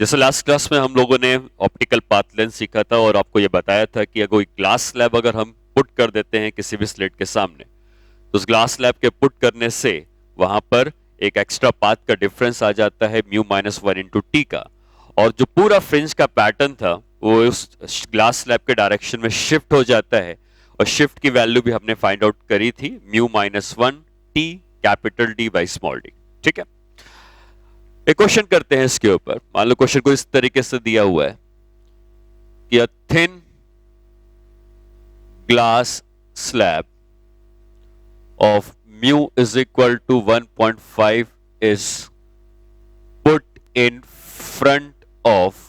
जैसे last class में हम लोगों ने ऑप्टिकल पाथ लेंस सीखा था और आपको ये बताया था कि अगर कोई ग्लास स्लैब अगर हम पुट कर देते हैं किसी भी स्लिट के सामने, तो उस ग्लास स्लैब के पुट करने से वहां पर एक एक्स्ट्रा पाथ का डिफरेंस आ जाता है mu minus one into T का, और जो पूरा फ्रिंज का पैटर्न था वो उस ग्लास स्लैब के डायरेक्शन में शिफ्ट हो जाता है। और शिफ्ट की वैल्यू भी हमने फाइंड आउट करी थी, mu minus one T capital D by small D. ठीक है, एक क्वेश्चन करते हैं इसके ऊपर। मान लो क्वेश्चन को इस तरीके से दिया हुआ है कि a thin glass slab of mu is equal to 1.5 is put in front of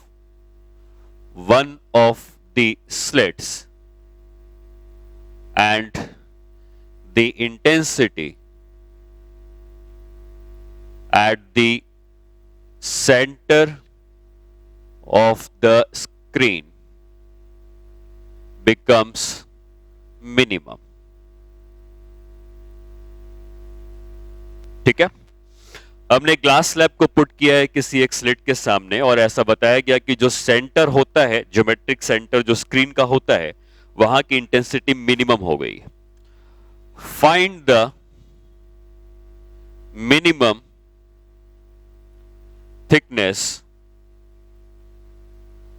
one of the slits, and the intensity at the center of the screen becomes minimum। ठीक है, हमने ग्लास स्लैब को put किया है किसी एक slit के सामने और ऐसा बताया गया कि जो सेंटर होता है, ज्योमेट्रिक सेंटर जो स्क्रीन का होता है, वहां की इंटेंसिटी मिनिमम हो गई। Find the minimum thickness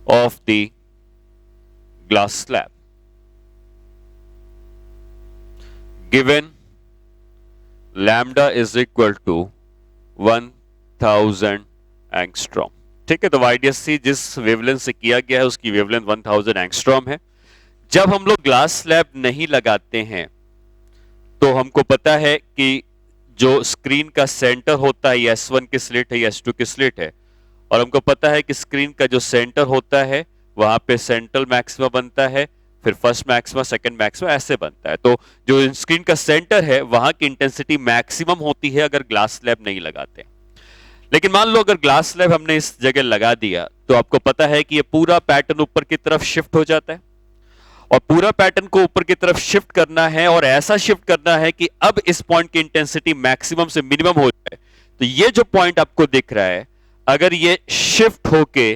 of the glass slab given lambda is equal to 1000 angstrom. ठीक है, तो वाईडीएससी जिस वेवलेंथ से किया गया है उसकी वेवलेंथ 1000 एंगस्ट्रॉम है। जब हम लोग ग्लास स्लैब नहीं लगाते हैं तो हमको पता है कि जो स्क्रीन का सेंटर होता है ये S1 की स्लिट है, ये S2 की स्लिट है, और हमको पता है कि स्क्रीन का जो सेंटर होता है वहां पे सेंट्रल मैक्सिमा बनता है, फिर फर्स्ट मैक्सिमा, सेकंड मैक्सिमा, ऐसे बनता है। तो जो स्क्रीन का सेंटर है वहां की इंटेंसिटी मैक्सिमम होती है अगर ग्लास स्लैब नहीं लगाते। लेकिन मान लो अगर ग्लास स्लैब हमने इस जगह लगा दिया तो आपको पता है कि ये पूरा पैटर्न ऊपर की तरफ शिफ्ट हो जाता है, और पूरा पैटर्न को ऊपर की तरफ शिफ्ट करना है और ऐसा शिफ्ट करना है कि अब इस पॉइंट की इंटेंसिटी मैक्सिमम से मिनिमम हो जाए। तो ये जो पॉइंट आपको दिख रहा है, अगर ये शिफ्ट होके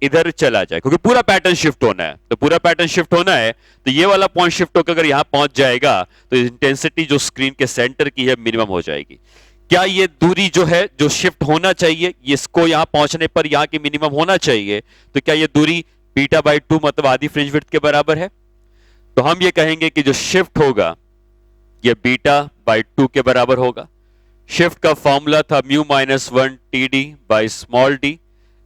इधर चला जाए, क्योंकि पूरा पैटर्न शिफ्ट होना है, तो पूरा पैटर्न शिफ्ट होना है तो ये वाला पॉइंट शिफ्ट होकर अगर यहां पहुंच जाएगा तो इंटेंसिटी जो स्क्रीन के सेंटर की है मिनिमम हो जाएगी। क्या ये दूरी जो है जो शिफ्ट होना चाहिए, इसको यहां पहुंचने पर यहां की मिनिमम होना चाहिए, तो क्या ये दूरी बीटा बाई 2 मतलब आधी फ्रिंज विड्थ के बराबर है? तो हम ये कहेंगे कि जो शिफ्ट होगा ये बीटा बाई 2 के बराबर होगा। शिफ्ट का फॉर्मूला था mu minus one T D by small D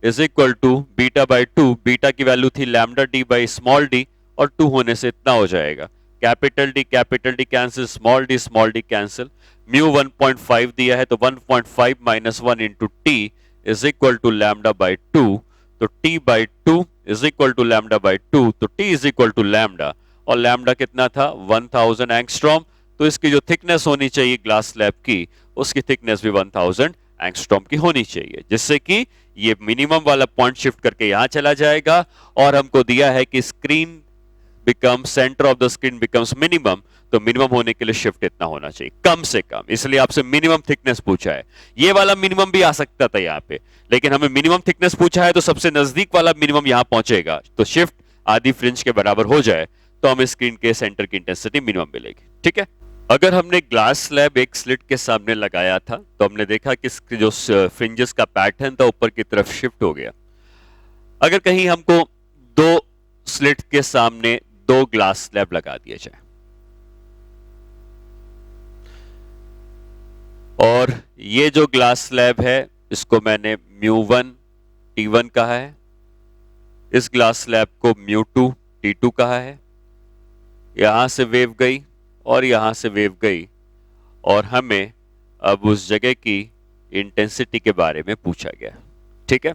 is equal to beta by 2। Beta की वैल्यू थी lambda D by small D, और 2 होने से इतना हो जाएगा। Capital D cancel, small D cancel. Mu 1.5 दिया है तो 1.5 minus 1 into T is equal to lambda by 2। तो T by 2 is equal to lambda by 2, तो T is equal to lambda, और लैम्डा कितना था 1000 एंगस्ट्रॉम। तो इसकी जो थिकनेस होनी चाहिए ग्लास स्लैब की, उसकी थिकनेस भी 1000 एंगस्ट्रॉम की होनी चाहिए, जिससे कि ये मिनिमम वाला पॉइंट शिफ्ट करके यहां चला जाएगा। और हमको दिया है कि screen become centre of the screen becomes minimum, तो मिनिमम होने के लिए शिफ्ट इतना होना चाहिए कम से कम, इसलिए आपसे मिनिमम थिकनेस पूछा है। ये वाला मिनिमम भी आ सकता था यहाँ पे, लेकिन हमें मिनिमम थिकनेस पूछा है तो सबसे नजदीक वाला मिनिमम यहां पहुंचेगा। तो शिफ्ट आधी फ्रिंज के बराबर हो जाए तो हमें स्क्रीन के सेंटर की इंटेंसिटी मिनिमम मिलेगी। ठीक है, अगर हमने ग्लास स्लैब एक स्लिट के सामने लगाया था तो हमने देखा कि जो फ्रिंजेस का पैटर्न था ऊपर की तरफ शिफ्ट हो गया। अगर कहीं हमको दो स्लिट के सामने दो ग्लास स्लैब लगा दिए जाए और ये जो ग्लास स्लैब है इसको मैंने म्यू1 T1 कहा है, इस ग्लास स्लैब को म्यू2 T2 कहा है। यहां से वेव गई और यहां से वेव गई, और हमें अब उस जगह की इंटेंसिटी के बारे में पूछा गया। ठीक है,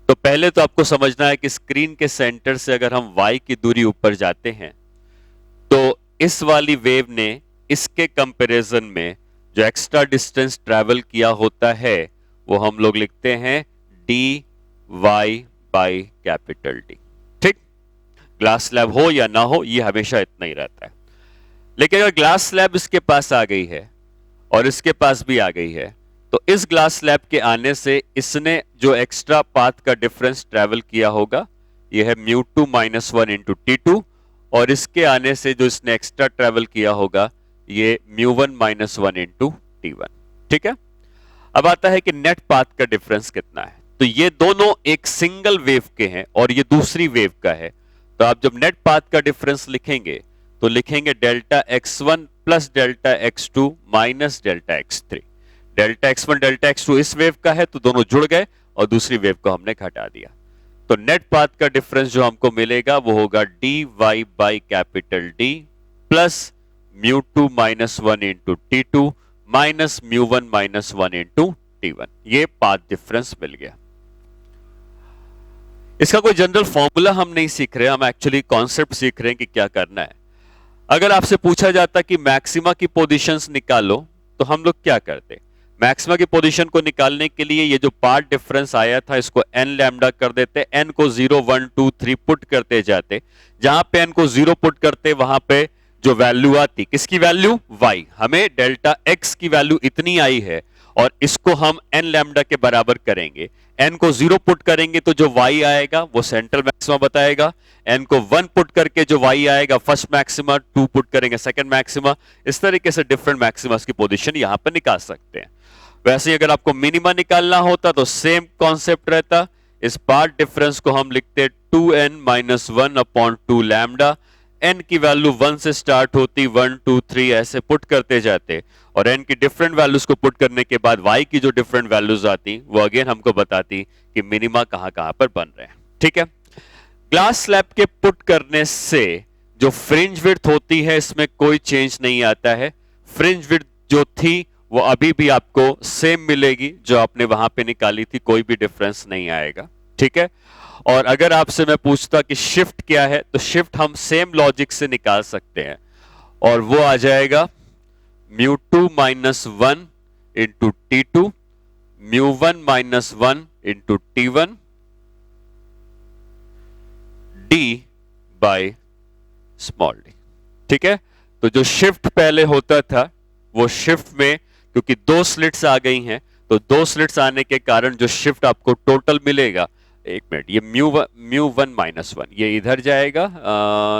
तो पहले तो आपको समझना है कि स्क्रीन के सेंटर से अगर हम y की दूरी ऊपर जाते हैं तो इस वाली वेव ने इसके कंपैरिजन में जो एक्स्ट्रा डिस्टेंस ट्रैवल किया होता है वो हम लोग लिखते हैं dy बाई कैपिटल D। ठीक, ग्लास स्लैब हो या ना हो ये हमेशा इतना ही रहता है। लेकिन अगर ग्लास स्लैब इसके पास आ गई है और इसके पास भी आ गई है तो इस ग्लास स्लैब के आने से इसने जो एक्स्ट्रा पाथ का डिफरेंस ट्रेवल किया होगा ये है μ2 माइनस 1 इंटू T2, और इसके आने से जो इसने एक्स्ट्रा ट्रेवल किया होगा ये μ1 माइनस 1 इंटू T1। ठीक है, अब आता है कि नेट पाथ का डिफरेंस कितना है। तो ये दोनों एक सिंगल वेव के हैं और ये दूसरी वेव का है, तो आप जब नेट पाथ का डिफरेंस लिखेंगे तो लिखेंगे delta x1 plus delta x2 minus delta x3। Delta x1 delta x2 इस वेव का है तो दोनों जुड़ गए और दूसरी वेव को हमने घटा दिया। तो नेट पाथ का डिफरेंस जो हमको मिलेगा वो होगा dy by capital D plus μ2 minus 1 into T2 minus μ1 minus 1 into T1। ये पाथ डिफरेंस मिल गया। इसका कोई जनरल फॉर्मूला हम नहीं सीख रहे, हम एक्चुअली कॉन्सेप्ट सीख रहे हैं कि क्या करना है। अगर आपसे पूछा जाता कि मैक्सिमा की पोजीशंस निकालो तो हम लोग क्या करते? मैक्सिमा की पोजीशन को निकालने के लिए ये जो पार्ट डिफरेंस आया था इसको n लैम्डा कर देते, n को 0 1 2 3 पुट करते जाते, जहां पे n को 0 पुट करते वहां पे जो वैल्यू आती, किसकी वैल्यू? y। हमें डेल्टा x की वैल्यू इतनी आई है और इसको हम n लैम्डा के बराबर करेंगे। n को 0 पुट करेंगे तो जो y आएगा वो सेंट्रल मैक्सिमा बताएगा, n को 1 पुट करके जो y आएगा फर्स्ट मैक्सिमा, 2 पुट करेंगे सेकंड मैक्सिमा। इस तरीके से डिफरेंट मैक्सिमास की पोजीशन यहां पर निकाल सकते हैं। वैसे ही अगर आपको मिनिमा निकालना होता तो सेम कॉन्सेप्ट रहता, इस पार्ट डिफरेंस को हम लिखते 2n minus 1 upon 2 lambda. n की वैल्यू 1 से स्टार्ट होती, 1 2 3 ऐसे पुट करते जाते और n की डिफरेंट वैल्यूज को पुट करने के बाद y की जो डिफरेंट वैल्यूज आती वो अगेन हमको बताती कि मिनिमा कहां कहां पर बन रहे हैं। ठीक है, ग्लास स्लैब के पुट करने से जो फ्रिंज विड्थ होती है इसमें कोई चेंज नहीं आता है। फ्रिंज विड्थ जो थी वो अभी भी आपको सेम मिलेगी जो आपने वहां पे निकाली थी, कोई भी डिफरेंस नहीं आएगा। ठीक है, और अगर आपसे मैं पूछता कि शिफ्ट क्या है तो शिफ्ट हम सेम लॉजिक से निकाल सकते हैं और वो आ जाएगा μ2 minus 1 into T2 μ1 minus 1 into T1 d by small d। ठीक है, तो जो शिफ्ट पहले होता था वो शिफ्ट में क्योंकि दो स्लिट्स आ गई हैं तो दो स्लिट्स आने के कारण जो शिफ्ट आपको टोटल मिलेगा, एक मिनट, ये μ1 माइनस 1 ये इधर जाएगा,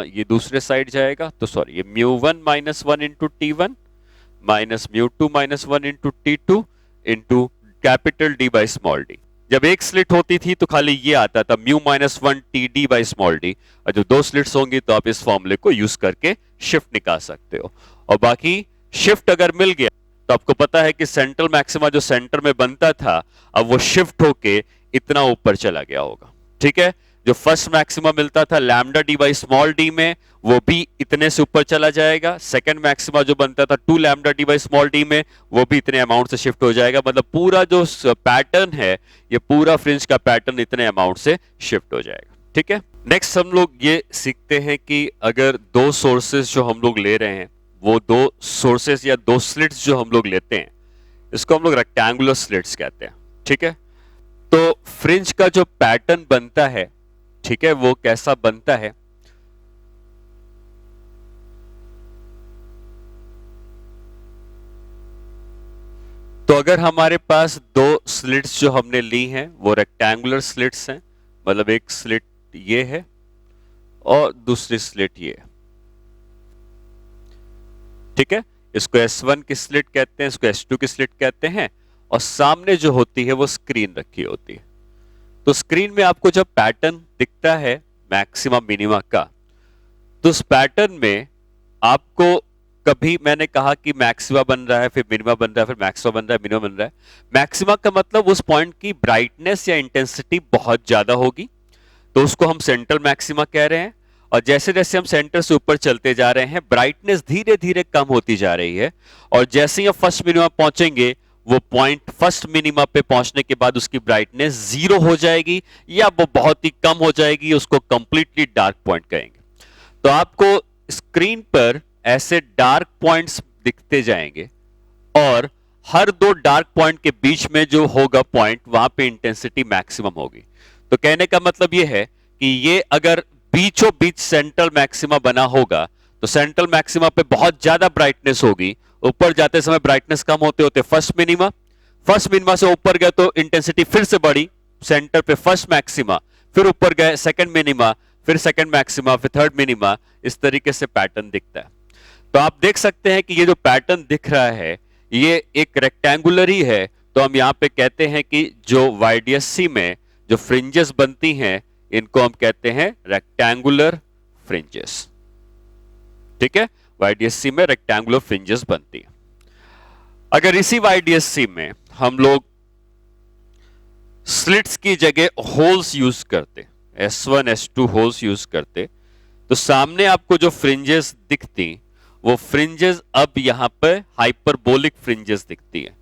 ये दूसरे साइड जाएगा, तो सॉरी ये μ1 minus 1 into T1 minus μ2 minus 1 into T2 into capital D by small d। जब एक स्लिट होती थी तो खाली ये आता था μ minus 1 TD by small d, और जब दो स्लिट्स होंगी तो आप इस फॉर्मूले को यूज करके शिफ्ट निकाल सकते हो। और बाकी शिफ्ट अगर मिल गया तो आपको पता है कि सेंट्रल मैक्सिमा जो सेंटर में बनता था अब वो शिफ्ट होके इतना ऊपर चला गया होगा। ठीक है, जो फर्स्ट मैक्सिमा मिलता था lambda D by small D में वो भी इतने से ऊपर चला जाएगा। सेकंड मैक्सिमा जो बनता था 2 lambda D by small D में वो भी इतने अमाउंट से शिफ्ट हो जाएगा। मतलब पूरा जो पैटर्न है ये पूरा फ्रिंज का पैटर्न इतने अमाउंट से शिफ्ट हो जाएगा। ठीक है, नेक्स्ट हम लोग ये सीखते हैं कि अगर दो सोर्सेस जो हम लोग ले रहे हैं वो दो सोर्सेस या दो स्लिट्स जो हम लोग लेते हैं इसको हम लोग रेक्टेंगुलर स्लिट्स कहते हैं। ठीक है, तो फ्रिंज का जो पैटर्न बनता है, ठीक है, वो कैसा बनता है? तो अगर हमारे पास दो स्लिट्स जो हमने ली हैं वो रेक्टेंगुलर स्लिट्स हैं, मतलब एक स्लिट ये है और दूसरी स्लिट ये है। ठीक है, इसको S1 की स्लिट कहते हैं, इसको S2 की स्लिट कहते हैं, और सामने जो होती है वो स्क्रीन रखी होती है। तो स्क्रीन में आपको जब पैटर्न दिखता है मैक्सिमा मिनिमा का, तो उस पैटर्न में आपको कभी मैंने कहा कि मैक्सिमा बन रहा है फिर मिनिमा बन रहा है फिर मैक्सिमा बन रहा है मिनिमा बन रहा है। मैक्सिमा का मतलब उस पॉइंट की ब्राइटनेस या इंटेंसिटी बहुत ज्यादा होगी तो उसको हम सेंट्रल मैक्सिमा कह रहे हैं, और जैसे जैसे हम सेंटर से ऊपर चलते जा रहे हैं ब्राइटनेस धीरे धीरे कम होती जा रही है, और जैसे ही हम फर्स्ट मिनिमा पहुंचेंगे वो पॉइंट फर्स्ट मिनिमा पे पहुंचने के बाद उसकी ब्राइटनेस 0 हो जाएगी या वो बहुत ही कम हो जाएगी, उसको कंप्लीटली डार्क पॉइंट कहेंगे। तो आपको स्क्रीन पर ऐसे डार्क पॉइंट्स दिखते जाएंगे और हर दो डार्क पॉइंट के बीच में जो होगा पॉइंट वहां पे इंटेंसिटी मैक्सिमम होगी। तो कहने का मतलब यह है कि ये अगर बीचों बीच सेंट्रल मैक्सिमा बना होगा तो सेंट्रल मैक्सिमा पे बहुत ज्यादा ब्राइटनेस होगी, ऊपर जाते समय ब्राइटनेस कम होते होते फर्स्ट फर्स्ट मिनिमा से ऊपर गए तो इंटेंसिटी फिर से बढ़ी, सेंटर पे फर्स्ट मैक्सिमा, फिर ऊपर गए सेकंड मिनिमा, फिर सेकंड मैक्सिमा, फिर थर्ड मिनिमा। इस तरीके से पैटर्न दिखता है। तो आप देख सकते हैं कि ये जो पैटर्न दिख रहा है ये एक रेक्टेंगुलर ही है। तो हम यहाँ पे कहते हैं कि जो YDSC में जो फ्रिंजेस बनती हैं इनको हम कहते हैं रेक्टेंगुलर फ्रिंजेस। ठीक है, YDSC में रेक्टेंगुलर फ्रिंजेस बनती है। अगर इसी YDSC में हम लोग स्लिट्स की जगह होल्स यूज करते, S1 S2 होल्स यूज करते, तो सामने आपको जो फ्रिंजेस दिखती वो फ्रिंजेस अब यहां पर हाइपरबोलिक फ्रिंजेस दिखती है।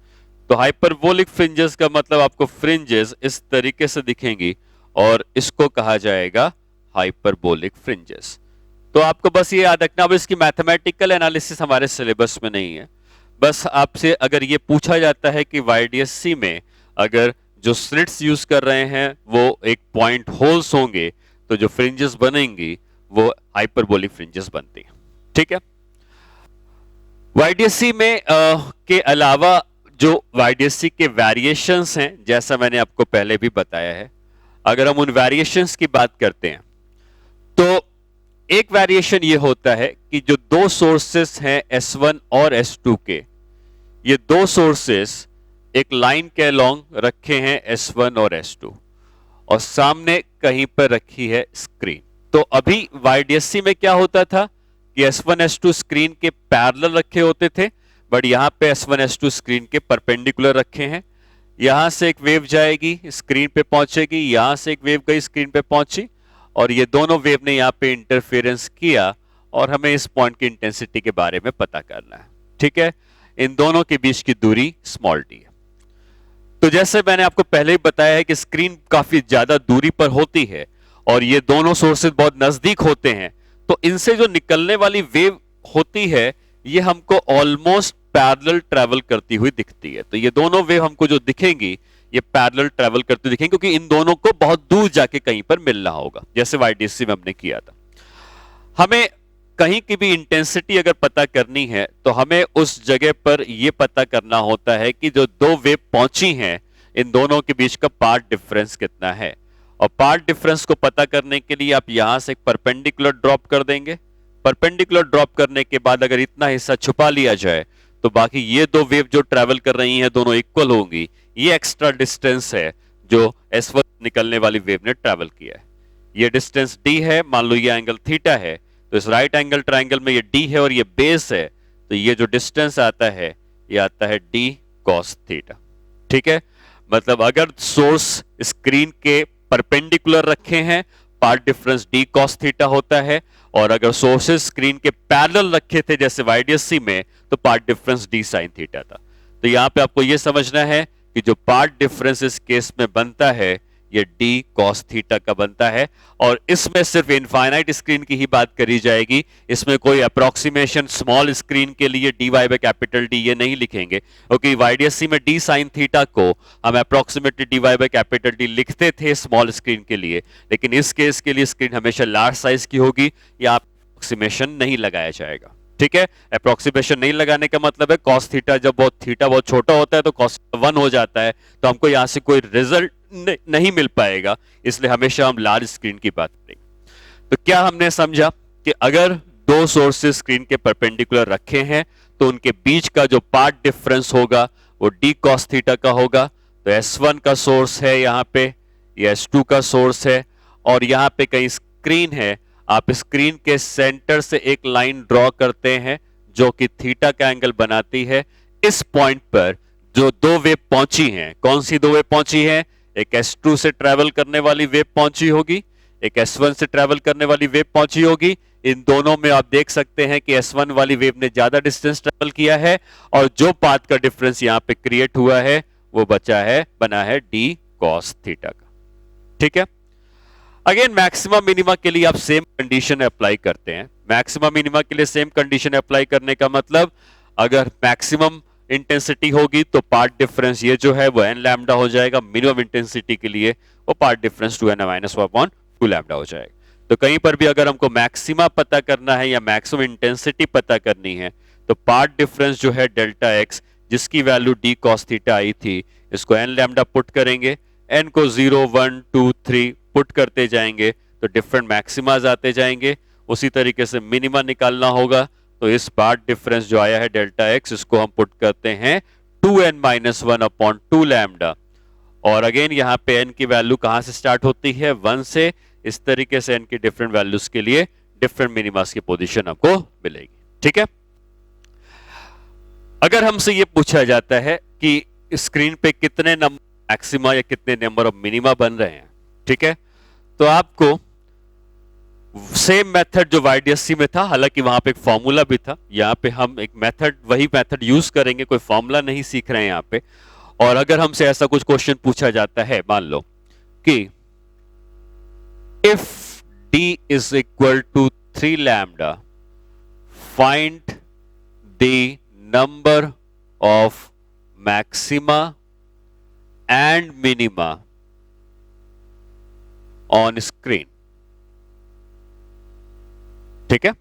तो हाइपरबोलिक फ्रिंजेस का मतलब आपको फ्रिंजेस इस तरीके से दिखेंगी और इसको कहा जाएगा हाइपरबोलिक फ्रिंजेस। तो आपको बस ये याद रखना, अब इसकी मैथमेटिकल एनालिसिस हमारे सिलेबस में नहीं है। बस आपसे अगर ये पूछा जाता है कि YDSC में अगर जो स्लिट्स यूज कर रहे हैं वो एक पॉइंट होल्स होंगे तो जो फ्रिंजेस बनेंगी वो हाइपरबोलिक फ्रिंजेस बनती हैं। ठीक है, YDSC में के अलावा जो YDSC के वेरिएशंस हैं, जैसा मैंने आपको पहले भी बताया है, अगर हम उन वेरिएशंस की बात करते हैं तो एक वेरिएशन ये होता है कि जो दो सोर्सेस हैं S1 और S2 के, ये दो सोर्सेस एक लाइन के अलोंग रखे हैं S1 और S2 और सामने कहीं पर रखी है स्क्रीन। तो अभी YDSC में क्या होता था कि S1 S2 स्क्रीन के पैरेलल रखे होते थे, बट यहां पे S1 S2 स्क्रीन के परपेंडिकुलर रखे हैं। यहां से एक वेव जाएगी स्क्रीन पे पहुंचेगी, यहां से एक वेव गई स्क्रीन पे पहुंची और ये दोनों वेव ने यहां पे इंटरफेरेंस किया और हमें इस पॉइंट की इंटेंसिटी के बारे में पता करना है। ठीक है, इन दोनों के बीच की दूरी स्मॉल d है। तो जैसे मैंने आपको पहले ही बताया है कि स्क्रीन काफी ज्यादा दूरी पर होती है और ये दोनों सोर्सेज बहुत नजदीक होते हैं, तो इनसे जो निकलने वाली वेव होती है ये हमको ऑलमोस्ट पैरेलल ट्रैवल करती हुई दिखती है। तो ये दोनों वेव हमको जो दिखेंगी ये पैरेलल ट्रैवल करती दिखेंगी क्योंकि इन दोनों को बहुत दूर जाके कहीं पर मिलना होगा, जैसे YDSC में हमने किया था। हमें कहीं की भी इंटेंसिटी अगर पता करनी है तो हमें उस जगह पर यह पता करना होता है कि जो दो वेव पहुंची हैं इन दोनों के बीच का पाथ डिफरेंस कितना है। और पाथ डिफरेंस को पता करने के लिए आप यहां से एक परपेंडिकुलर ड्रॉप कर देंगे। परपेंडिकुलर ड्रॉप करने के बाद अगर इतना हिस्सा छुपा लिया जाए तो बाकी ये दो वेव जो ट्रैवल कर रही हैं दोनों इक्वल होंगी। ये एक्स्ट्रा डिस्टेंस है जो S1 निकलने वाली वेव ने ट्रैवल किया है। ये डिस्टेंस d है, मान लो ये एंगल थीटा है, तो इस राइट एंगल ट्राइंगल में ये d है और ये बेस है, तो ये जो डिस्टेंस आता है ये आता है d cos थीटा। ठीक है, मतलब अगर सोर्स स्क्रीन के परपेंडिकुलर रखे हैं path difference d cos theta होता है, और अगर सोर्सेस स्क्रीन के पैरेलल रखे थे जैसे YDSC में तो path difference d sin theta था। तो यहां पे आपको यह समझना है कि जो पाथ डिफरेंस इस केस में बनता है ये d cos थीटा का बनता है। और इसमें सिर्फ इनफाइनाइट स्क्रीन की ही बात करी जाएगी, इसमें कोई अप्रोक्सीमेशन स्मॉल स्क्रीन के लिए dy बाय कैपिटल D ये नहीं लिखेंगे, क्योंकि YDSC में d sin थीटा को हम approximately dy by capital D लिखते थे स्मॉल स्क्रीन के लिए, लेकिन इस केस के लिए स्क्रीन हमेशा लार्ज साइज की होगी, या अप्रोक्सीमेशन नहीं लगाया जाएगा। ठीक है, अप्रोक्सीमेशन नहीं लगाने का मतलब है cos थीटा जब थीटा बहुत छोटा होता है तो cos 1 हो जाता है, तो हमको यहां से कोई रिजल्ट नहीं मिल पाएगा, इसलिए हमेशा हम लार्ज स्क्रीन की बात करेंगे। तो क्या हमने समझा कि अगर दो सोर्सेस स्क्रीन के परपेंडिकुलर रखे हैं तो उनके बीच का जो पाथ डिफरेंस होगा वो d cos थीटा का होगा। तो S1 का सोर्स है यहाँ पे, ये S2 का सोर्स है, और यहाँ पे कहीं स्क्रीन है। आप स्क्रीन के सेंटर से एक लाइन ड्रॉ करते हैं जो कि थीटा का एंगल बनाती है। इस पॉइंट पर जो दो वेव पहुंची हैं, कौन सी दो वेव पहुंची हैं? एक S2 से ट्रैवल करने वाली वेव पहुंची होगी, एक S1 से ट्रैवल करने वाली वेव पहुंची होगी। इन दोनों में आप देख सकते हैं कि S1 वाली वेव ने ज्यादा डिस्टेंस ट्रैवल किया है और जो पाथ का डिफरेंस यहां पे क्रिएट हुआ है वो बना है d cos थीटा का। ठीक है, अगेन मैक्सिमम मिनिमा के लिए आप सेम कंडीशन अप्लाई करते हैं। मैक्सिमम मिनिमा के लिए सेम कंडीशन अप्लाई करने का मतलब अगर मैक्सिमम इंटेंसिटी होगी तो पार्ट डिफरेंस ये जो है वो n लैम्डा हो जाएगा। मिनिमम इंटेंसिटी के लिए वो पार्ट डिफरेंस 2n-1/2 लैम्डा हो जाएगा। तो कहीं पर भी अगर हमको मैक्सिमा पता करना है या मैक्सिमम इंटेंसिटी पता करनी है तो पार्ट डिफरेंस जो है डेल्टा x जिसकी वैल्यू डी कॉस थीटा आई थी, इसको एन लैम्डा पुट करेंगे, एन को 0 1 2 3 पुट करते जाएंगे तो डिफरेंट मैक्सिमाज आते जाएंगे। उसी तरीके से मिनिमा निकालना होगा, तो इस पार्ट डिफरेंस जो आया है डेल्टा एक्स, इसको हम पुट करते हैं 2n माइनस 1 अपॉन 2 लैम्डा। और अगेन यहाँ पे n की वैल्यू कहां से स्टार्ट होती है, 1 से। इस तरीके से n की डिफरेंट वैल्यूज के लिए डिफरेंट मिनिमास की पोजीशन आपको मिलेगी। ठीक है, अगर हमसे ये पूछा जाता है कि स्क्रीन पे कितने नंबर मैक्सिमा या कितने नंबर ऑफ मिनिमा बन रहे हैं, ठीक है, तो आपको सेम मेथड जो YDSC में था, हालांकि वहां पे एक फॉर्मूला भी था, यहां पे हम एक मेथड, वही मेथड यूज करेंगे, कोई फॉर्मूला नहीं सीख रहे हैं यहां पे। और अगर हमसे ऐसा कुछ क्वेश्चन पूछा जाता है, मान लो कि if d is equal to 3 lambda, find the number of maxima and minima on screen. ठीक है,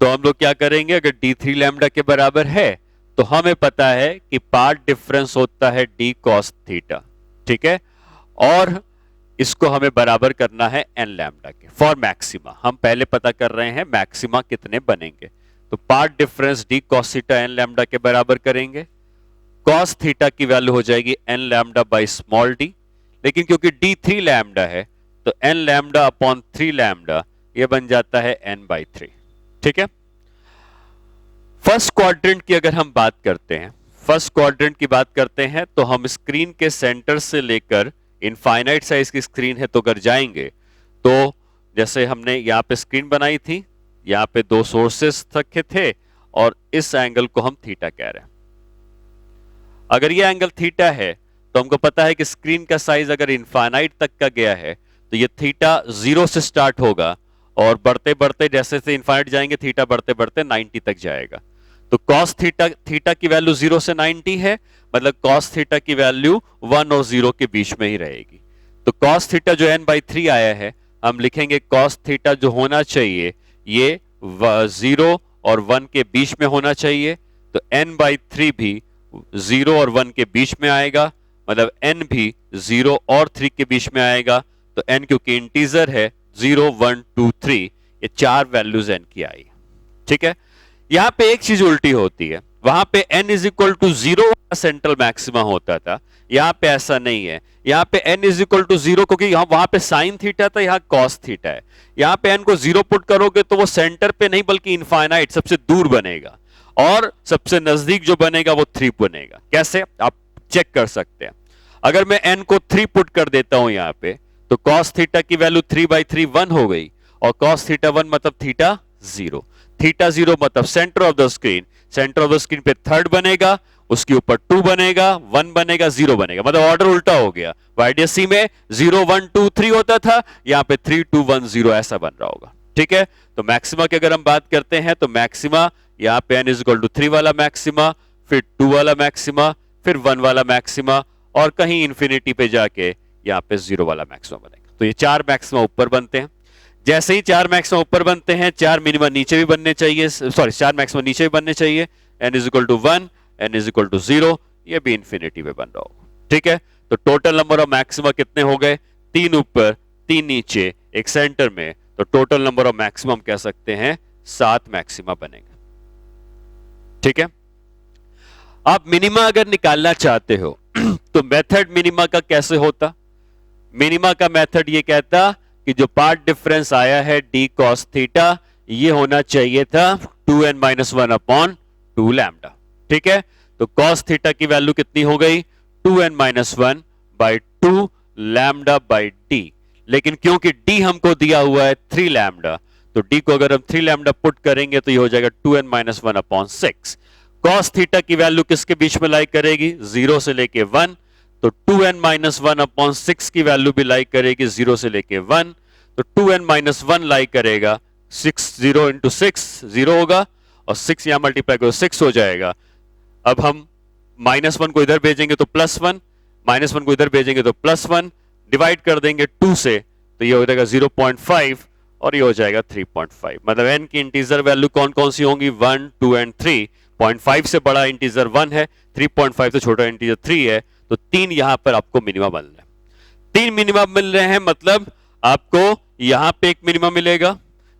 तो हम लोग क्या करेंगे, अगर d 3 लैम्डा के बराबर है तो हमें पता है कि पार्ट डिफरेंस होता है d cos थीटा। ठीक है, और इसको हमें बराबर करना है n लैम्डा के फॉर मैक्सिमा। हम पहले पता कर रहे हैं मैक्सिमा कितने बनेंगे, तो path difference d cos theta n lambda के बराबर करेंगे। cos थीटा की वैल्यू हो जाएगी n lambda by small d, लेकिन क्योंकि d 3 लैम्डा है तो n लैम्डा अपॉन 3 लैम्डा ये बन जाता है n बाई 3। ठीक है, फर्स्ट क्वाड्रेंट की अगर हम बात करते हैं, फर्स्ट क्वाड्रेंट की बात करते हैं, तो हम स्क्रीन के सेंटर से लेकर इनफाइनाइट साइज की स्क्रीन है तो अगर जाएंगे, तो जैसे हमने यहाँ पे स्क्रीन बनाई थी, यहाँ पे दो सोर्सेस रखे थे और इस एंगल को हम थीटा कह रहे हैं। अगर ये एंगल थीटा है तो हमको पता है कि स्क्रीन का साइज अगर इनफाइनाइट तक का गया है तो ये थीटा 0 से स्टार्ट होगा और बढ़ते बढ़ते जैसे से इनफाइनाइट जाएंगे थीटा बढ़ते बढ़ते 90 तक जाएगा। तो cos थीटा की वैल्यू 0 से 90 है, मतलब cos थीटा की वैल्यू 1 और 0 के बीच में ही रहेगी। तो cos थीटा जो n बाई 3 आया है, हम लिखेंगे cos थीटा जो होना चाहिए ये 0 और 1 के बीच में होना चाहिए। तो n बाई 3 भी 0 और 1 के बीच में आएगा, मतलब n भी 0 और 3 के बीच में आएगा। तो n क्योंकि इंटीजर है, 0 1 2 3, ये चार वैल्यूज n की आई। ठीक है, यहां पे एक चीज उल्टी होती है, वहां पे n is equal to 0 central maxima होता था, यहां पे ऐसा नहीं है। यहां पे n इज इक्वल टू 0 क्योंकि वहां पे साइन थीटा था, यहां कॉस थीटा है। यहां पे n को 0 पुट करोगे तो वो सेंटर पे नहीं बल्कि इनफाइनाइट सबसे दूर बनेगा, और सबसे नजदीक जो बनेगा वो 3 बनेगा। कैसे, आप चेक कर सकते हैं। अगर मैं n को 3 पुट कर देता हूं यहां पे, तो cos थीटा की वैल्यू 3 बाई 3 1 हो गई, और cos थीटा 1 मतलब थीटा 0। थीटा 0 मतलब centre of the screen, centre of the screen पे थर्ड बनेगा, उसके ऊपर 2 बनेगा, 1 बनेगा, 0 बनेगा, मतलब ऑर्डर उल्टा हो गया। YDSC में 0 1 2 3 होता था, यहां पे 3 2 1 0 ऐसा बन रहा होगा। ठीक है, तो मैक्सिमा की अगर हम बात करते हैं तो मैक्सिमा यहां पे n इज इक्वल टू 3 वाला मैक्सिमा, फिर 2 वाला मैक्सिमा, फिर 1 वाला मैक्सिमा, और कहीं इंफिनिटी पे जाके यहां पे 0 वाला मैक्सिमा बनेगा। तो ये चार मैक्सिमा ऊपर बनते हैं। जैसे ही चार मैक्सिमा ऊपर बनते हैं, चार मिनिमा नीचे भी बनने चाहिए, सॉरी चार मैक्सिमा नीचे भी बनने चाहिए। n is equal to 1, n is equal to 0, ये भी इंफिनिटी पे बन रहा होगा। ठीक है, तो टोटल नंबर ऑफ मैक्सिमा कितने हो गए, 3 ऊपर 3 नीचे एक सेंटर में, तो टोटल नंबर ऑफ मैक्सिमा हम कह सकते हैं 7 मैक्सिमा बनेगा। ठीक है, आप मिनिमा अगर निकालना चाहते हो तो मेथड मिनिमा का कैसे होता, मिनिमा का मेथड ये कहता कि जो पार्ट डिफरेंस आया है d cos थीटा, ये होना चाहिए था 2n माइनस 1 अपॉन 2 लैम्डा। ठीक है, तो cos थीटा की वैल्यू कितनी हो गई, 2n minus 1 by 2 lambda by d। लेकिन क्योंकि d हमको दिया हुआ है 3 लैम्डा, तो d को अगर हम 3 लैम्डा पुट करेंगे तो ये हो जाएगा 2n minus 1 upon 6। cos theta की वैल्यू किसके बीच में लाई करेगी, 0 से लेके 1, तो 2n माइनस 1 अपॉन 6 की वैल्यू भी लाई करेगी 0 से लेके 1, तो 2n माइनस 1 लाई करेगा 6, 0 इंटू 6 0 होगा, और 6 यहां मल्टीप्लाई करो 6 हो जाएगा। अब हम -1 को इधर भेजेंगे तो +1, -1 को इधर भेजेंगे तो +1, डिवाइड कर देंगे 2 से तो ये हो जाएगा 0.5 और ये हो जाएगा 3.5। मतलब n की इंटीजर वैल्यू कौन कौन सी होंगी, 1 2 एंड 3, 0.5 से बड़ा इंटीजर 1 है, 3.5 से छोटा इंटीजर 3 है, तो 3 यहां पर आपको मिनिमम मिल रहा है। 3 मिनिमम मिल रहे हैं, मतलब आपको यहां पे एक मिनिमम मिलेगा,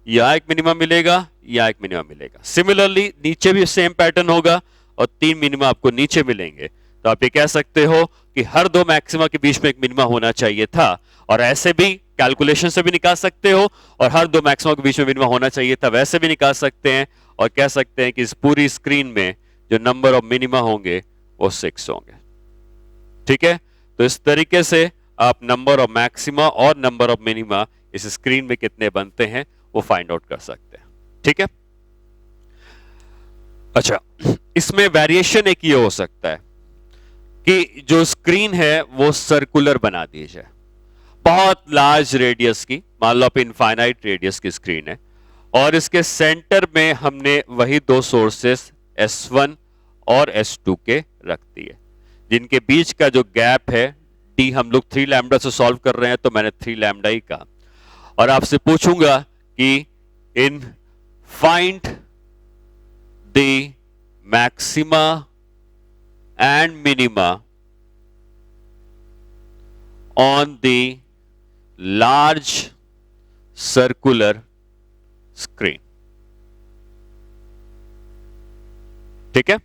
यहां एक मिनिमम मिलेगा, यहां एक मिनिमम मिलेगा। सिमिलरली नीचे भी सेम पैटर्न होगा और 3 मिनिमम आपको नीचे मिलेंगे। तो आप ये कह सकते हो कि हर दो मैक्सिमा के बीच में एक मिनिमम होना चाहिए था, और ऐसे भी कैलकुलेशन से भी निकाल सकते हो, और हर दो मैक्सिमा के बीच में मिनिमम होना चाहिए था वैसे भी निकाल सकते हैं, और कह सकते हैं कि इस पूरी स्क्रीन में जो नंबर ऑफ मिनिमा होंगे वो 6 होंगे। ठीक है, तो इस तरीके से आप नंबर ऑफ मैक्सिमा और नंबर ऑफ मिनिमा इस स्क्रीन में कितने बनते हैं वो फाइंड आउट कर सकते हैं। ठीक है, अच्छा, इसमें वेरिएशन एक ये हो सकता है कि जो स्क्रीन है वो सर्कुलर बना दी जाए, बहुत लार्ज रेडियस की, मान लो आप इनफाइनाइट रेडियस की स्क्रीन है, और इसके सेंटर में हमने वही दो सोर्सेस S1 और S2 के रख दिए, जिनके बीच का जो गैप है d हम लोग 3 लैम्डा से सॉल्व कर रहे हैं, तो मैंने 3 लैम्डा ही कहा। और आपसे पूछूंगा कि इन find the maxima and minima on the large circular screen. ठीक है,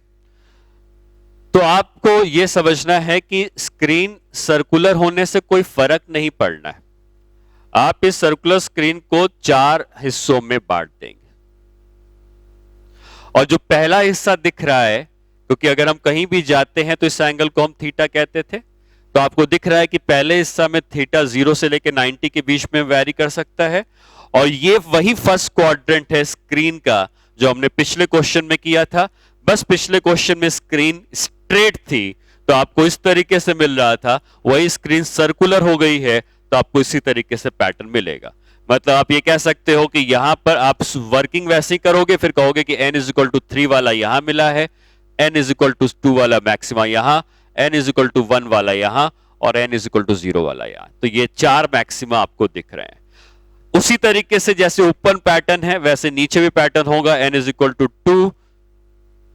तो आपको यह समझना है कि स्क्रीन सर्कुलर होने से कोई फर्क नहीं पड़ना है। आप इस सर्कुलर स्क्रीन को 4 हिस्सों में बांट देंगे, और जो पहला हिस्सा दिख रहा है, क्योंकि अगर हम कहीं भी जाते हैं तो इस एंगल को हम थीटा कहते थे, तो आपको दिख रहा है कि पहले हिस्सा में थीटा 0 से लेकर 90 के बीच में वेरी कर सकता है, और ये वही फर्स्ट क्वाड्रेंट है स्क्रीन का जो हमने पिछले क्वेश्चन में किया था। बस पिछले क्वेश्चन में स्क्रीन स्ट्रेट थी तो आपको इस तरीके से मिल रहा था, वही स्क्रीन सर्कुलर हो गई है तो आपको इसी तरीके से पैटर्न मिलेगा। मतलब आप ये कह सकते हो कि यहां पर आप वर्किंग वैसे ही करोगे, फिर कहोगे कि n इज इक्वल टू 3 वाला यहां मिला है, n इज इक्वल टू 2 वाला मैक्सिमा यहां, n इज इक्वल टू 1 वाला यहां, और n इज इक्वल टू 0 वाला यहां। तो ये 4 मैक्सिमा आपको दिख रहे हैं। उसी तरीके से जैसे ओपन पैटर्न है वैसे नीचे भी पैटर्न होगा, n is equal to 2,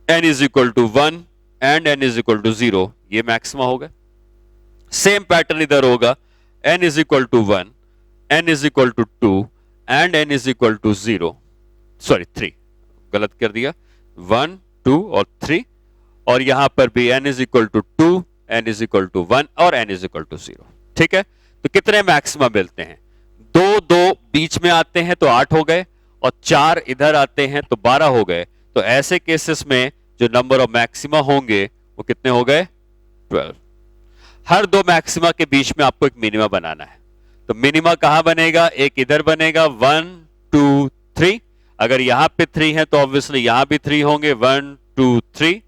n is equal to 1 and n is equal to 0, ये मैक्सिमा होगा। सेम पैटर्न इधर होगा, n is equal to 1, n is equal to 2 and n is equal to 0, sorry 3, गलत कर दिया, 1 2 और 3, और यहां पर भी n is equal to 2, n is equal to 1 और n इज इक्वल टू 0। ठीक है, तो कितने मैक्सिमा मिलते हैं? 2 2 बीच में आते हैं तो 8 हो गए, और 4 इधर आते हैं तो 12 हो गए। तो ऐसे केसेस में जो नंबर ऑफ मैक्सिमा होंगे वो कितने हो गए? 12। हर दो मैक्सिमा के बीच में आपको एक मिनिमा बनाना है, तो मिनिमा कहां बनेगा? एक इधर बनेगा, 1 2 3। अगर यहां पे 3 है तो ऑब्वियसली यहां भी 3 होंगे, 1 2 3,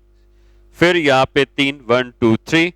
फिर यहां पे 3 1 2 3,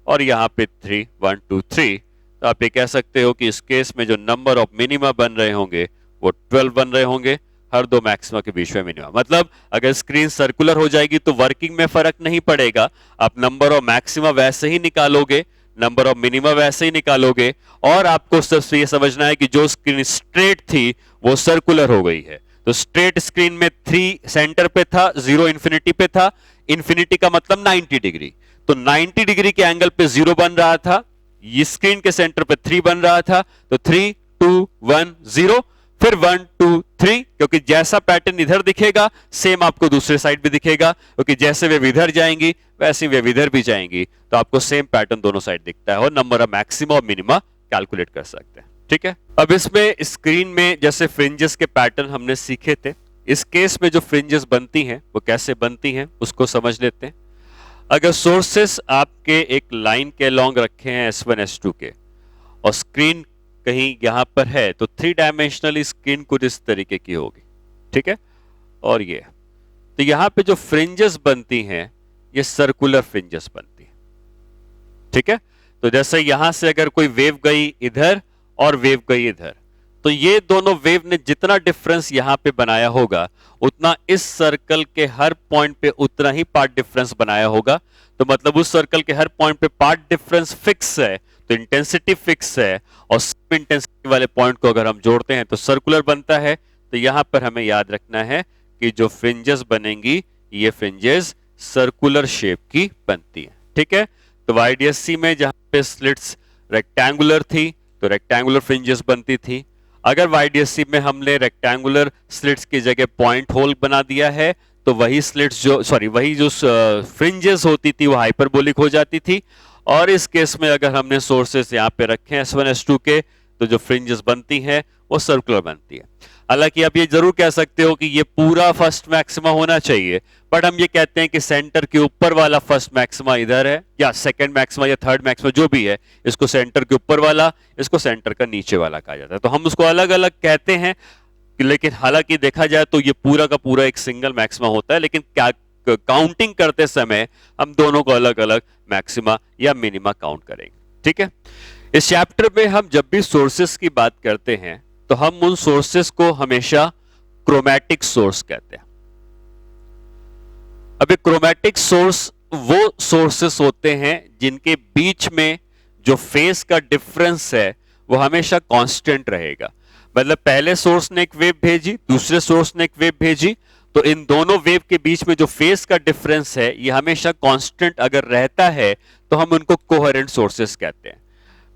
और यहां पे 3 1 2 3। तो आप ये कह सकते हो कि इस केस में जो नंबर ऑफ मिनिमा बन रहे होंगे वो 12 बन रहे होंगे, हर दो मैक्सिमा के बीच में मिनिमा। मतलब अगर स्क्रीन सर्कुलर हो जाएगी तो वर्किंग में फर्क नहीं पड़ेगा, आप नंबर ऑफ मैक्सिमा वैसे ही निकालोगे, नंबर ऑफ मिनिमा वैसे ही निकालोगे, और आपको सिर्फ ये समझना है कि जो स्क्रीन स्ट्रेट थी वो सर्कुलर हो गई है। तो स्ट्रेट स्क्रीन में 3 सेंटर पे था, 0 इंफिनिटी पे था, इंफिनिटी का मतलब 90 डिग्री, तो 90 डिग्री के एंगल पे 0 बन रहा था, ये स्क्रीन के सेंटर पे 3 बन रहा था, तो 3 2 1 0, फिर 1 2 3, क्योंकि जैसा पैटर्न इधर दिखेगा सेम आपको दूसरे साइड भी दिखेगा, क्योंकि जैसे वे इधर जाएंगी वैसे वे इधर भी जाएंगी, तो आपको सेम पैटर्न दोनों साइड दिखता है, और नंबर ऑफ मैक्सिमा और मिनिमा कैलकुलेट कर सकते हैं। ठीक है, अब इसमें स्क्रीन में जैसे फ्रिंजेस के पैटर्न हमने सीखे थे, इस केस में जो फ्रिंजेस बनती हैं वो कैसे बनती हैं उसको समझ लेते हैं। अगर सोर्सेस आपके एक लाइन के अलॉन्ग रखे हैं S1 S2 के, और स्क्रीन कहीं यहां पर है, तो 3 डायमेंशनली स्क्रीन कुछ इस तरीके की होगी। ठीक है, और ये तो यहां पे जो फ्रिंजेस बनती हैं ये सर्कुलर फ्रिंजेस बनती हैं। ठीक है, तो जैसे यहां से अगर कोई वेव गई इधर और वेव गई इधर, तो ये दोनों वेव ने जितना डिफरेंस यहां पे बनाया होगा उतना इस सर्कल के हर पॉइंट पे उतना ही पार्ट डिफरेंस बनाया होगा। तो मतलब उस सर्कल के हर पॉइंट पे पार्ट डिफरेंस फिक्स है, तो इंटेंसिटी फिक्स है, और सेम इंटेंसिटी वाले पॉइंट को अगर हम जोड़ते हैं तो सर्कुलर बनता है। तो यहां पर हमें याद रखना है कि जो फ्रिंजेस बनेंगी ये फ्रिंजेस सर्कुलर शेप की बनती है। ठीक है, तो वाईडीएससी में जहां पे स्लिट्स रेक्टेंगुलर थी तो रेक्टेंगुलर फ्रिंजेस बनती थी। अगर वाईडीएससी में हमने रेक्टेंगुलर स्लिट्स की जगह पॉइंट होल बना दिया है तो वही स्लिट्स वही जो फ्रिंजेस होती थी वो हाइपरबोलिक हो जाती थी। और इस केस में अगर हमने सोर्सेस यहाँ पे रखे S1 S2 के तो जो फ्रिंजेस बनती हैं वो सर्कुलर बनती है। हालांकि आप ये जरूर कह सकते हो कि ये पूरा फर्स्ट मैक्सिमा होना चाहिए, बट हम ये कहते हैं कि सेंटर के ऊपर वाला फर्स्ट मैक्सिमा इधर है, या सेकंड मैक्सिमा या थर्ड मैक्सिमा जो भी है, इसको सेंटर के ऊपर वाला, इसको सेंटर का नीचे वाला कहा जाता है। तो हम उसको अलग अलग कहते हैं, लेकिन हालांकि देखा जाए तो ये पूरा का पूरा एक सिंगल मैक्सिमा होता है, लेकिन क्या काउंटिंग करते समय हम दोनों को अलग अलग मैक्सिमा या मिनिमा काउंट करेंगे। ठीक है, इस चैप्टर में हम जब भी सोर्सेस की बात करते हैं तो हम उन सोर्सेस को हमेशा क्रोमैटिक सोर्स कहते हैं। अब क्रोमैटिक सोर्स वो सोर्सेस होते हैं जिनके बीच में जो फेज का डिफरेंस है वो हमेशा कांस्टेंट रहेगा। मतलब पहले सोर्स ने एक वेव भेजी, दूसरे सोर्स ने एक वेव भेजी, तो इन दोनों वेव के बीच में जो फेज का डिफरेंस है ये हमेशा कांस्टेंट अगर रहता है तो हम उनको कोहेरेंट सोर्सेस कहते हैं।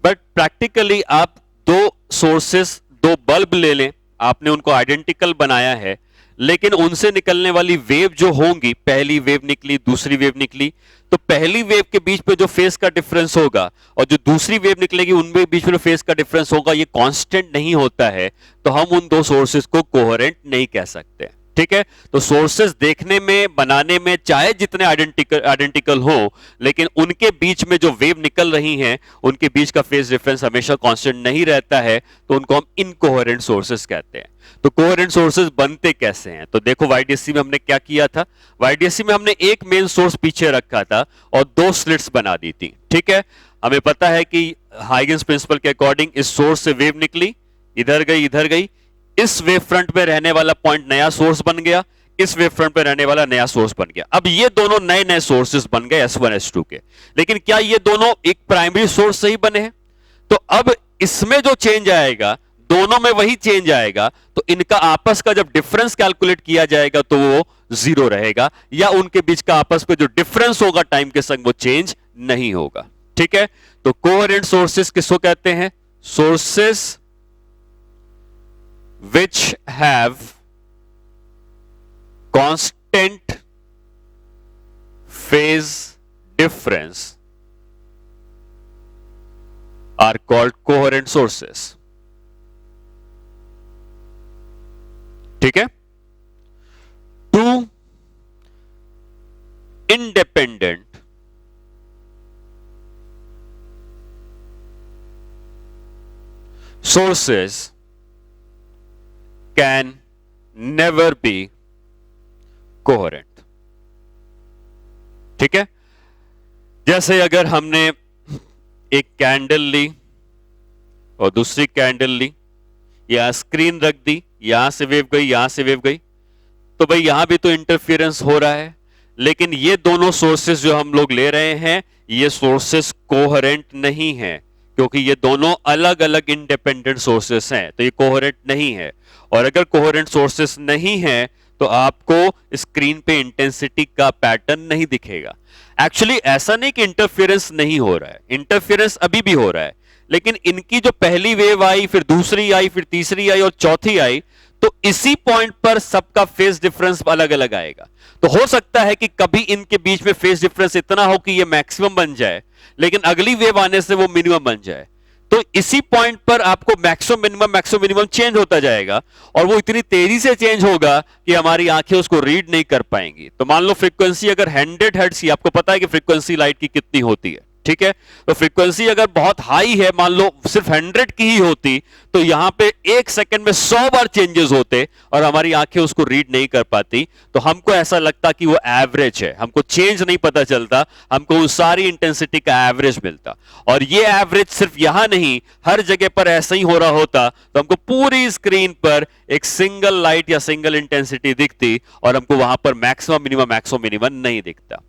बट प्रैक्टिकली आप दो सोर्सेस, दो बल्ब ले लें, आपने उनको आइडेंटिकल बनाया है, लेकिन उनसे निकलने वाली वेव जो होंगी, पहली वेव निकली, दूसरी वेव निकली, तो पहली वेव के बीच में जो फेज का डिफरेंस होगा और जो दूसरी वेव निकलेगी उनके बीच में जो फेज का डिफरेंस होगा ये कांस्टेंट नहीं होता है, तो हम उन दो सोर्सेस को कोहेरेंट नहीं कह सकते। ठीक है, तो सोर्सेस देखने में, बनाने में चाहे जितने आइडेंटिकल हो, लेकिन उनके बीच में जो वेव निकल रही हैं उनके बीच का फेज डिफरेंस हमेशा कांस्टेंट नहीं रहता है, तो उनको हम इनकोहेरेंट सोर्सेस कहते हैं। तो कोहेरेंट सोर्सेस बनते कैसे हैं? तो देखो वाईडीएससी में हमने क्या किया था, वाईडीएससी में हमने एक मेन सोर्स पीछे रखा था और दो स्लिट्स बना दी थी। ठीक है, हमें पता है कि हाइगेंस प्रिंसिपल के अकॉर्डिंग इस सोर्स से वेव निकली, इधर गई, इधर गई, इस वेव फ्रंट पे रहने वाला पॉइंट नया सोर्स बन गया, इस वेव फ्रंट पे रहने वाला नया सोर्स बन गया। अब ये दोनों नए नए सोर्सेस बन गए S1 S2 के, लेकिन क्या ये दोनों एक प्राइमरी सोर्स से ही बने हैं? तो अब इसमें जो चेंज आएगा, दोनों में वही चेंज आएगा, तो इनका आपस का जब डिफरेंस कैलकुलेट किया जाएगा तो वो जीरो रहेगा, या उनके बीच का आपस में जो डिफरेंस होगा टाइम के संग वो चेंज नहीं होगा। ठीक है, तो कोहेरेंट सोर्सेस किसको कहते हैं? Sources which have constant phase difference are called coherent sources. ठीक है, two independent sources can never be coherent. ठीक है, जैसे अगर हमने एक कैंडल ली और दूसरी कैंडल ली, यहां स्क्रीन रख दी, यहां से वेव गई, यहां से वेव गई, तो भाई यहां भी तो इंटरफेरेंस हो रहा है, लेकिन ये दोनों सोर्सेस जो हम लोग ले रहे हैं ये सोर्सेस कोहेरेंट नहीं है, क्योंकि ये दोनों अलग अलग इंडिपेंडेंट सोर्सेस हैं, तो ये कोहेरेंट नहीं है। और अगर कोहेरेंट सोर्सेस नहीं है तो आपको स्क्रीन पे इंटेंसिटी का पैटर्न नहीं दिखेगा। एक्चुअली ऐसा नहीं कि इंटरफेरेंस नहीं हो रहा है, इंटरफेरेंस अभी भी हो रहा है, लेकिन इनकी जो पहली वेव आई, फिर दूसरी आई, फिर तीसरी आई और चौथी आई, तो इसी पॉइंट पर सबका फेज डिफरेंस अलग अलग आएगा। तो हो सकता है कि कभी इनके बीच में फेज डिफरेंस इतना हो कि ये मैक्सिमम बन जाए, लेकिन अगली वेव आने से वो मिनिमम बन जाए। तो इसी पॉइंट पर आपको मैक्सिमम मिनिमम चेंज होता जाएगा, और वो इतनी तेजी से चेंज होगा कि हमारी आंखें उसको रीड नहीं कर पाएंगी। तो मान लो फ्रीक्वेंसी अगर 100 हर्ट्ज की, आपको पता है कि फ्रीक्वेंसी लाइट की कितनी होती है, ठीक है, तो फ्रीक्वेंसी अगर बहुत हाई है, मान लो सिर्फ 100 की ही होती, तो यहां पे 1 सेकंड में 100 बार चेंजेस होते और हमारी आंखें उसको रीड नहीं कर पाती। तो हमको ऐसा लगता कि वो एवरेज है, हमको चेंज नहीं पता चलता, हमको उस सारी इंटेंसिटी का एवरेज मिलता। और ये एवरेज सिर्फ यहां नहीं, हर जगह पर ऐसा ही हो रहा होता, तो हमको पूरी स्क्रीन पर एक सिंगल लाइट या सिंगल इंटेंसिटी दिखती और हमको वहां पर मैक्सिमम मिनिमम नहीं दिखता।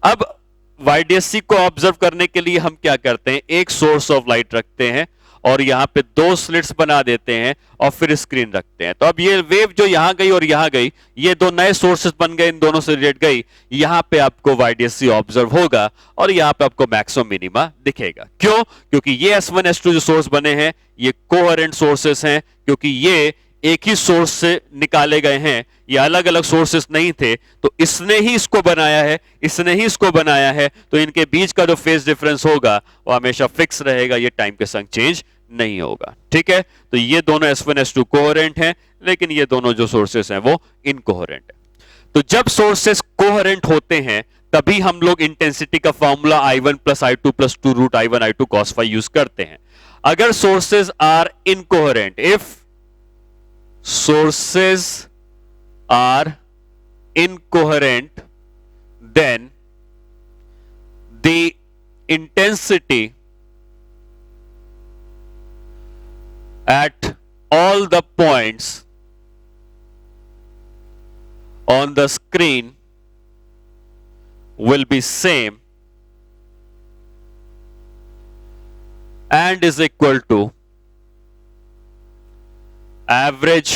अब वाईडीएससी को ऑब्जर्व करने के लिए हम क्या करते हैं, एक सोर्स ऑफ लाइट रखते हैं और यहां पे दो स्लिट्स बना देते हैं और फिर स्क्रीन रखते हैं। तो अब ये वेव जो यहां गई और यहां गई, ये दो नए सोर्सेस बन गए, इन दोनों से रिलेट गई, यहां पे आपको YDSC ऑब्जर्व होगा और यहां पे आपको मैक्सिमम मिनिमा दिखेगा। क्यों? क्योंकि ये S1 S2 जो सोर्स बने हैं ये कोहेरेंट सोर्सेस हैं, क्योंकि ये एक ही सोर्स से निकाले गए हैं, ये अलग अलग सोर्सेस नहीं थे। तो इसने ही इसको बनाया है, इसने ही इसको बनाया है, तो इनके बीच का जो फेज डिफरेंस होगा वो हमेशा फिक्स रहेगा, ये टाइम के संग चेंज नहीं होगा। ठीक है, तो ये दोनों S1 S2 कोहेरेंट हैं, लेकिन ये दोनों जो सोर्सेस हैं वो इनकोहेरेंट है। तो जब सोर्सेस कोहेरेंट होते हैं तभी हम लोग इंटेंसिटी का formula I1 plus I2 plus 2 root I1 I2 cos phi use करते हैं। अगर sources are incoherent, if sources are incoherent, then the intensity at all the points on the screen will be same and is equal to average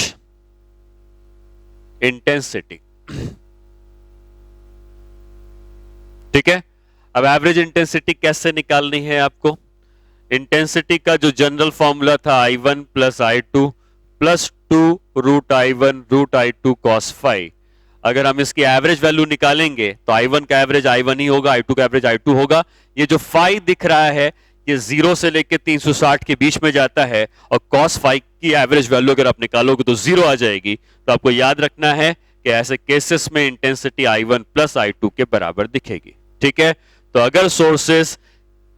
intensity. ठीक है, अब average intensity कैसे निकालनी है आपको? इंटेंसिटी का जो जनरल फॉर्मूला था I1 plus I2 plus 2 root I1 root I2 cos phi, अगर हम इसकी एवरेज वैल्यू निकालेंगे तो I1 का एवरेज I1 ही होगा, I2 का एवरेज I2 होगा। ये जो phi दिख रहा है ये 0 से लेकर 360 के बीच में जाता है, और cos phi की एवरेज वैल्यू अगर आप निकालोगे तो 0 आ जाएगी। तो आपको याद रखना है कि ऐसे केसेस में इंटेंसिटी I1 प्लस I2 के बराबर दिखेगी। ठीक है, तो अगर सोर्सेस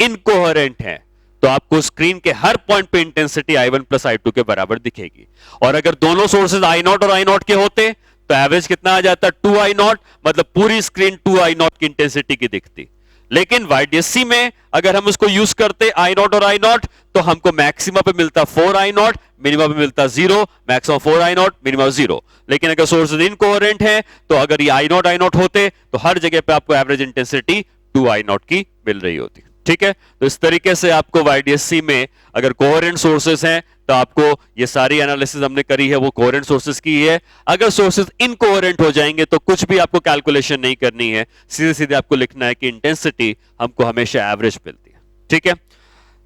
इनकोहेरेंट हैं तो आपको स्क्रीन के हर पॉइंट पे इंटेंसिटी I1 प्लस I2 के बराबर दिखेगी। और अगर दोनों सोर्सेस I0 और I0 के होते तो एवरेज कितना आ जाता? 2I0, मतलब पूरी स्क्रीन 2I0 की इंटेंसिटी की दिखती। लेकिन YDSC में अगर हम उसको यूज करते I0 और I0 तो हमको मैक्सिमा पे मिलता 4I0, मिनिमम पे मिलता 0, मैक्सिमम 4I0, मिनिमम 0। लेकिन अगर सोर्सेज इनकोहेरेंट हैं तो अगर ये I0 I0 होते तो हर जगह पे आपको एवरेज इंटेंसिटी 2I0 की मिल रही होती। ठीक है, तो इस तरीके से आपको YDSC में अगर कोहेरेंट सोर्सेज हैं तो आपको ये सारी एनालिसिस हमने करी है वो कोहेरेंट सोर्सेज की है। अगर सोर्सेज इनकोहेरेंट हो जाएंगे तो कुछ भी आपको कैलकुलेशन नहीं करनी है, सीधे सीधे आपको लिखना है कि इंटेंसिटी हमको हमेशा एवरेज मिलती है। ठीक है,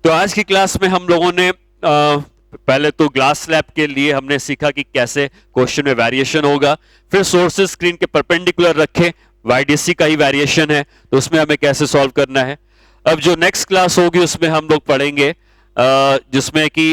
तो आज की क्लास में हम लोगों ने पहले तो ग्लास स्लैब के लिए हमने सीखा कि कैसे क्वेश्चन में वेरिएशन होगा, फिर सोर्सेज स्क्रीन के परपेंडिकुलर रखे, YDSC का ही वेरिएशन है तो उसमें हमें कैसे सॉल्व करना है। अब जो नेक्स्ट क्लास होगी उसमें हम लोग पढ़ेंगे जिसमें कि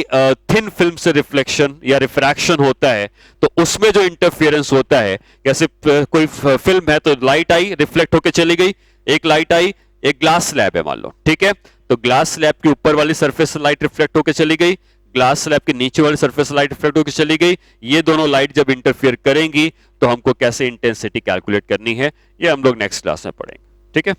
थिन फिल्म से रिफ्लेक्शन या रिफ्रैक्शन होता है, तो उसमें जो इंटरफेरेंस होता है, जैसे कोई फिल्म है तो लाइट आई रिफ्लेक्ट होकर चली गई, एक लाइट आई, एक ग्लास स्लैब है मान लो। ठीक है, तो ग्लास स्लैब के ऊपर वाली सरफेस से लाइट रिफ्लेक्ट होकर चली गई, ग्लास स्लैब के नीचे वाली सरफेस लाइट रिफ्लेक्ट होकर चली गई। ये दोनों लाइट जब इंटरफेयर करेंगी तो हमको कैसे इंटेंसिटी कैलकुलेट करनी है ये हम लोग नेक्स्ट क्लास में पढ़ेंगे। ठीक है।